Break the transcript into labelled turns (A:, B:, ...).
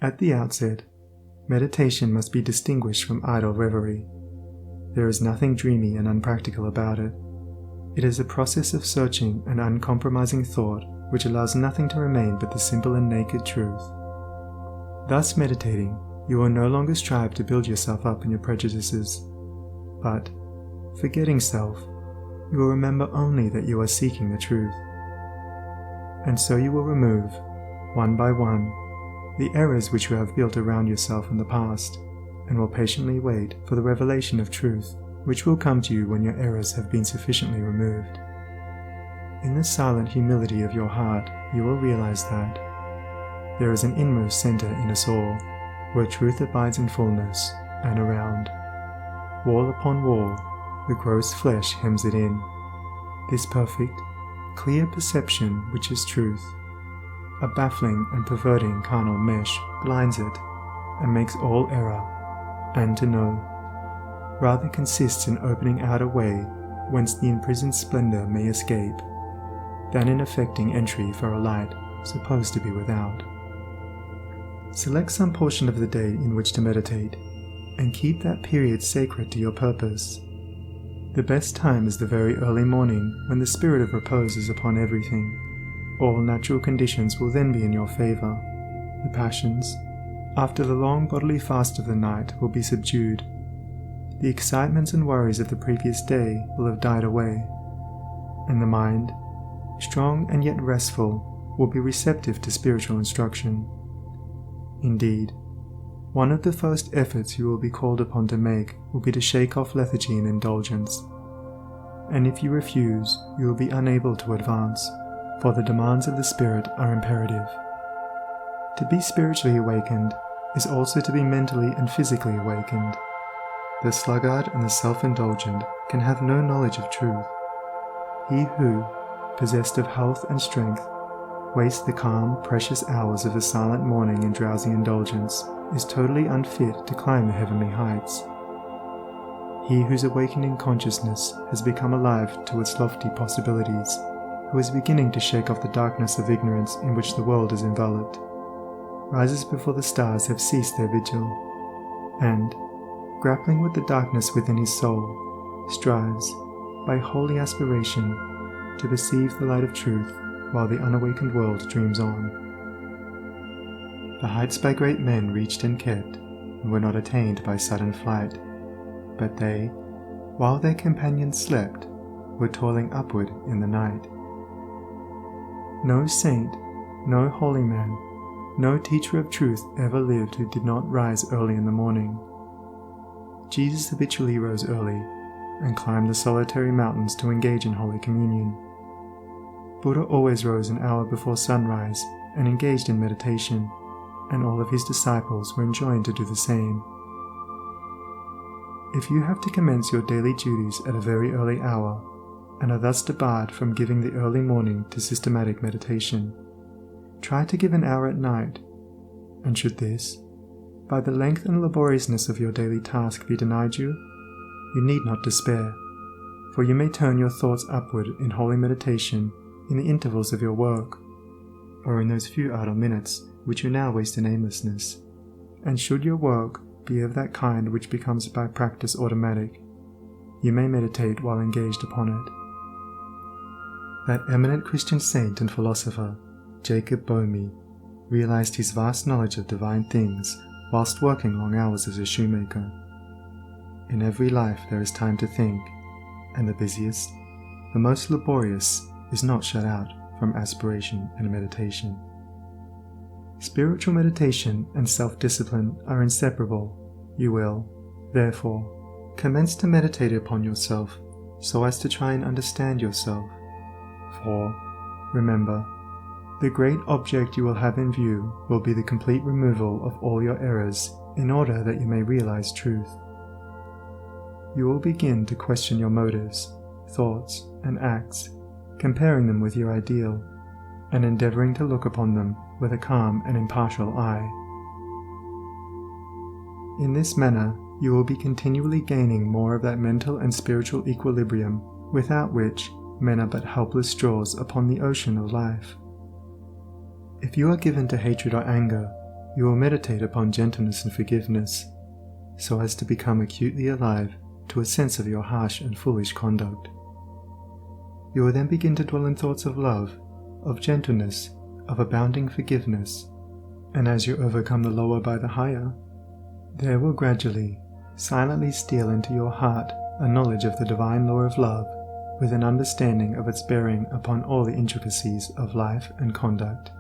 A: At the outset, meditation must be distinguished from idle reverie. There is nothing dreamy and unpractical about it. It is a process of searching and uncompromising thought which allows nothing to remain but the simple and naked truth. Thus meditating, you will no longer strive to build yourself up in your prejudices, but, forgetting self, you will remember only that you are seeking the truth. And so you will remove, one by one, the errors which you have built around yourself in the past, and will patiently wait for the revelation of truth, which will come to you when your errors have been sufficiently removed. In the silent humility of your heart, you will realize that there is an inmost center in us all, where truth abides in fullness, and around, wall upon wall, the gross flesh hems it in. This perfect, clear perception which is truth, a baffling and perverting carnal mesh blinds it, and makes all error, and to know, rather consists in opening out a way whence the imprisoned splendor may escape, than in effecting entry for a light supposed to be without. Select some portion of the day in which to meditate, and keep that period sacred to your purpose. The best time is the very early morning, when the spirit of repose is upon everything. All natural conditions will then be in your favor. The passions, after the long bodily fast of the night, will be subdued. The excitements and worries of the previous day will have died away, and the mind, strong and yet restful, will be receptive to spiritual instruction. Indeed, one of the first efforts you will be called upon to make will be to shake off lethargy and indulgence. And if you refuse, you will be unable to advance, for the demands of the Spirit are imperative. To be spiritually awakened is also to be mentally and physically awakened. The sluggard and the self-indulgent can have no knowledge of truth. He who, possessed of health and strength, wastes the calm, precious hours of the silent morning in drowsy indulgence is totally unfit to climb the heavenly heights. He whose awakening consciousness has become alive to its lofty possibilities, who is beginning to shake off the darkness of ignorance in which the world is enveloped, rises before the stars have ceased their vigil, and, grappling with the darkness within his soul, strives, by holy aspiration, to perceive the light of truth while the unawakened world dreams on. The heights by great men reached and kept, and were not attained by sudden flight, but they, while their companions slept, were toiling upward in the night. No saint, no holy man, no teacher of truth ever lived who did not rise early in the morning. Jesus habitually rose early, and climbed the solitary mountains to engage in Holy Communion. Buddha always rose an hour before sunrise and engaged in meditation, and all of his disciples were enjoined to do the same. If you have to commence your daily duties at a very early hour, and are thus debarred from giving the early morning to systematic meditation, try to give an hour at night, and should this, by the length and laboriousness of your daily task, be denied you, you need not despair, for you may turn your thoughts upward in holy meditation in the intervals of your work, or in those few idle minutes which you now waste in aimlessness. And should your work be of that kind which becomes by practice automatic, you may meditate while engaged upon it. That eminent Christian saint and philosopher, Jacob Boehme, realized his vast knowledge of divine things whilst working long hours as a shoemaker. In every life there is time to think, and the busiest, the most laborious, is not shut out from aspiration and meditation. Spiritual meditation and self-discipline are inseparable. You will, therefore, commence to meditate upon yourself so as to try and understand yourself. For, remember, the great object you will have in view will be the complete removal of all your errors in order that you may realize truth. You will begin to question your motives, thoughts, and acts, comparing them with your ideal, and endeavoring to look upon them with a calm and impartial eye. In this manner, you will be continually gaining more of that mental and spiritual equilibrium without which men are but helpless straws upon the ocean of life. If you are given to hatred or anger, You will meditate upon gentleness and forgiveness, so as to become acutely alive to a sense of your harsh and foolish conduct. You will then begin to dwell in thoughts of love, of gentleness, of abounding forgiveness, and as you overcome the lower by the higher, there will gradually, silently steal into your heart a knowledge of the divine law of love, with an understanding of its bearing upon all the intricacies of life and conduct.